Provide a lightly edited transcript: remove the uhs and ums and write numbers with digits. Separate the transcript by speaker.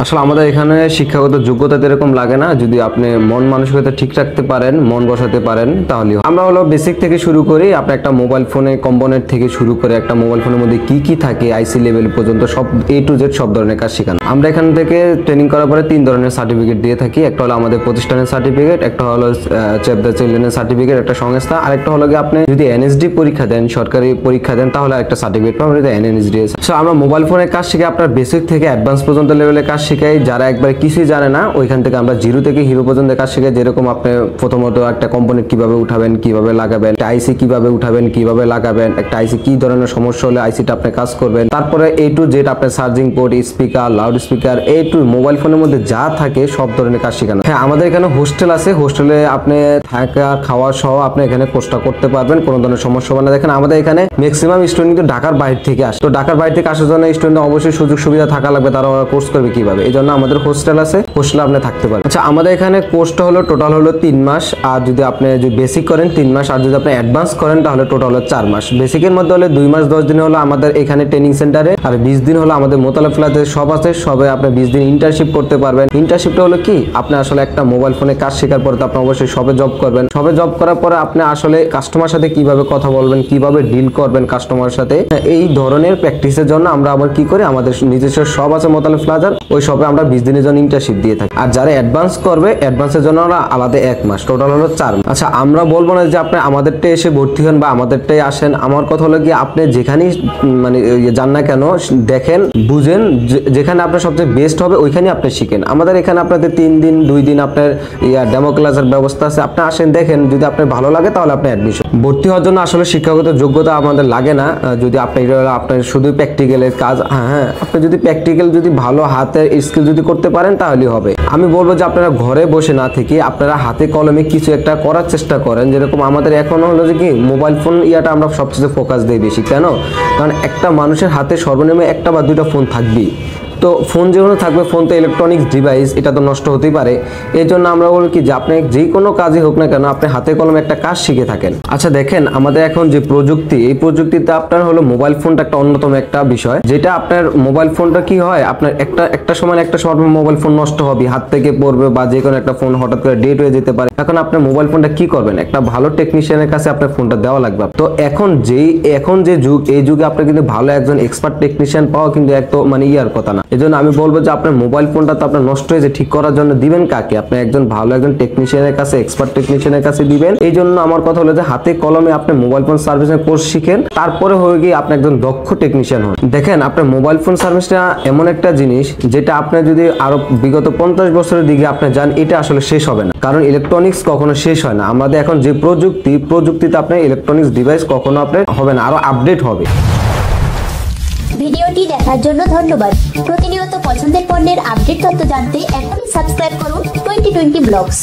Speaker 1: আসলে আমাদের এখানে শিক্ষাগত যোগ্যতা এরকম লাগে না, যদি আপনি মন মানসিকতা ঠিক রাখতে পারেন, মন বসাতে পারেন তাহলে আমরা হলো বেসিক থেকে শুরু করি। আপনি একটা মোবাইল ফোনে কম্পোনেন্ট থেকে শুরু করে একটা মোবাইল ফোনের মধ্যে কি কি থাকে আইসি লেভেল পর্যন্ত সব A to Z সব ধরনের কাজ শেখানো। আমরা এখান থেকে ট্রেনিং করার পরে 3 ধরনের সার্টিফিকেট দিয়ে থাকি। একটা হলো আমাদের প্রতিষ্ঠানের সার্টিফিকেট, একটা হলো সেভ দ্য চিলড্রেনের সার্টিফিকেট একটা সংস্থা, আরেকটা হলো কি আপনি যদি এনএসডি পরীক্ষা দেন, সরকারি পরীক্ষা দেন তাহলে একটা সার্টিফিকেট পাবেন, এটা এনএসডি। সো আমরা মোবাইল ফোনের কাজ শিখে আপনার বেসিক থেকে অ্যাডভান্স পর্যন্ত লেভেলের কাজ শিখাই। যারা একবার কিছুই জানে না ওইখান থেকে আমরা জিরো থেকে হিরো পর্যন্ত কাজ শিখাই। যেরকম আপনি প্রথমত একটা কম্পোনেন্ট কিভাবে উঠাবেন, কিভাবে লাগাবেন, একটা আইসি কিভাবে উঠাবেন, কিভাবে লাগাবেন, একটা আইসি কি ধরনের সমস্যা হলে আইসিটা আপনি কাজ করবেন, তারপরে A to Z আপনার charging port, speaker, loud speaker, mobile ফোনের মধ্যে যা থাকে সব ধরনের কাজ শেখানো। হ্যাঁ, আমাদের এখানে হোস্টেল আছে, হোস্টেলে আপনি থাকা খাওয়া সহ আপনি এখানে কোর্সটা করতে পারবেন, কোনো ধরনের সমস্যা হবে না। দেখেন আমাদের এখানে ম্যাক্সিমাম স্টুডেন্ট কিন্তু ঢাকার বাইরে থেকে আসে, তো ঢাকার বাইরে থেকে আসার জন্য স্টুডেন্ট অবশ্যই সুযোগ সুবিধা থাকা লাগবে, তারা কোর্স করবে কিভাবে, এই জন্য আমাদের হোস্টেল আছে, হোস্টেলে আপনি থাকতে পারেন। আচ্ছা, আমাদের এখানে কোর্সটা হলো টোটাল হলো 3 মাস, আর যদি আপনি যদি বেসিক করেন 3 মাস, আর যদি আপনি অ্যাডভান্স করেন তাহলে টোটাল হলো 4 মাস। বেসিকের মধ্যে হলে 2 মাস 10 দিন হলো আমাদের এখানে ট্রেনিং সেন্টারে, আর 20 দিন হলো আমাদের মোতালেফলাতে সব আছে, সবে আপনি 20 দিন ইন্টার্নশিপ করতে পারবেন। ইন্টার্নশিপটা হলো কি, আপনি আসলে একটা মোবাইল ফোনে কাজ শেখার পরে তো আপনি অবশ্যই সবে জব করবেন, সবে জব করার পরে আপনি আসলে কাস্টমার সাথে কিভাবে কথা বলবেন, কিভাবে ডিল করবেন কাস্টমার সাথে, এই ধরনের প্র্যাকটিসের জন্য আমরা আবার কি করি, আমাদের নিজস্ব সব আছে মোতালেফ প্লাজার, ওই সবে আমরা 20 দিনের জন্য ইন্টার্নশিপ দিয়ে থাকি। আর যারা অ্যাডভান্স করবে, অ্যাডভান্সের জন্য আলাদা 1 মাস, টোটাল হলো 4 মাস। আচ্ছা, আমরা বলবো না যে আপনি আমাদেরটাই এসে ভর্তি হন বা আমাদেরটাই আসেন। আমার কথা হলো কি, আপনি যেখানেই মানে যান না কেন, দেখেন বুঝেন, যেখানে আপনার সবচেয়ে বেস্ট হবে ওইখানে আপনি শিখেন। আমাদের এখানে আপনাদের 3 দিন 2 দিন আপনার ডেমো ক্লাসের ব্যবস্থা আছে, আপনি আসেন দেখেন, যদি আপনার ভালো লাগে তাহলে আপনি অ্যাডমিশন। ভর্তি হওয়ার জন্য আসলে শিক্ষাগত যোগ্যতা আমাদের লাগে না, যদি আপনি আপনার শুধু প্র্যাকটিক্যালের কাজ, হ্যাঁ আপনি যদি প্র্যাকটিক্যাল যদি ভালো হাতের স্কিল যদি করতে পারেন তাহলেই হবে। আমি বলবো যে আপনারা ঘরে বসে না থেকে আপনারা হাতে কলমে কিছু একটা করার চেষ্টা করেন। যেরকম আমাদের এখন হলো যে কি, মোবাইল ফোন ইয়াটা আমরা সবচেয়ে ফোকাস দিই বেশি। কেন? কারণ একটা মানুষের হাতে সর্বনিম্ন 1টা বা 2টা ফোন থাকবেই। তো ফোন যেগুলো থাকবে, ফোন তো ইলেকট্রনিক্স ডিভাইস, এটা তো নষ্ট হতেই পারে। এই জন্য আমরা বলি কি যে আপনি যে কোনো কাজই হোক না কেন, আপনি হাতে কলমে একটা কাজ শিখে থাকেন। আচ্ছা দেখেন, আমাদের এখন যে প্রযুক্তি, এই প্রযুক্তিতে আপনার হলো মোবাইল ফোনটা একটা অন্যতম একটা বিষয়, যেটা আপনার মোবাইল ফোনটা কি হয়, আপনার একটা সময় মোবাইল ফোন নষ্ট হবে, হাত থেকে পড়বে, বা যে কোনো একটা ফোন হঠাৎ করে ডেট হয়ে যেতে পারে। এখন আপনার মোবাইল ফোনটা কি করবেন, একটা ভালো টেকনিশিয়ানের কাছে আপনার ফোনটা দেওয়া লাগবে। তো এখন যে যুগ, এই যুগে আপনার কিন্তু ভালো একজন এক্সপার্ট টেকনিশিয়ান পাওয়া কিন্তু একদম মানে ইয়ার কথা না। এই জন্য আমি বলবো যে আপনার মোবাইল ফোনটা তো আপনার নষ্ট হয়েছে, ঠিক করার জন্য দিবেন কাকে, আপনি একজন ভালো একজন টেকনিশিয়ানের কাছে, এক্সপার্ট টেকনিশিয়ানের কাছে দিবেন। এই জন্য আমার কথা হলো যে হাতে কলমে আপনি মোবাইল ফোন সার্ভিসের কোর্স শিখেন, তারপরে হয়ে গিয়ে আপনি একজন দক্ষ টেকনিশিয়ান হন। দেখেন, আপনার মোবাইল ফোন সার্ভিসটা এমন একটা জিনিস, যেটা আপনি যদি আরো বিগত 50 বছরের দিকে আপনি যান, এটা আসলে শেষ হবে না, কারণ ইলেকট্রনিক্স কখনো শেষ হয় না। আমাদের এখন যে প্রযুক্তিতে আপনার ইলেকট্রনিক্স ডিভাইস কখনো আপনি হবে না, আরো আপডেট হবে।
Speaker 2: ভিডিওটি দেখার জন্য ধন্যবাদ। প্রতিনিয়ত পছন্দের পণ্যের আপডেট তথ্য জানতে এখনই সাবস্ক্রাইব করুন 2020 ব্লগস।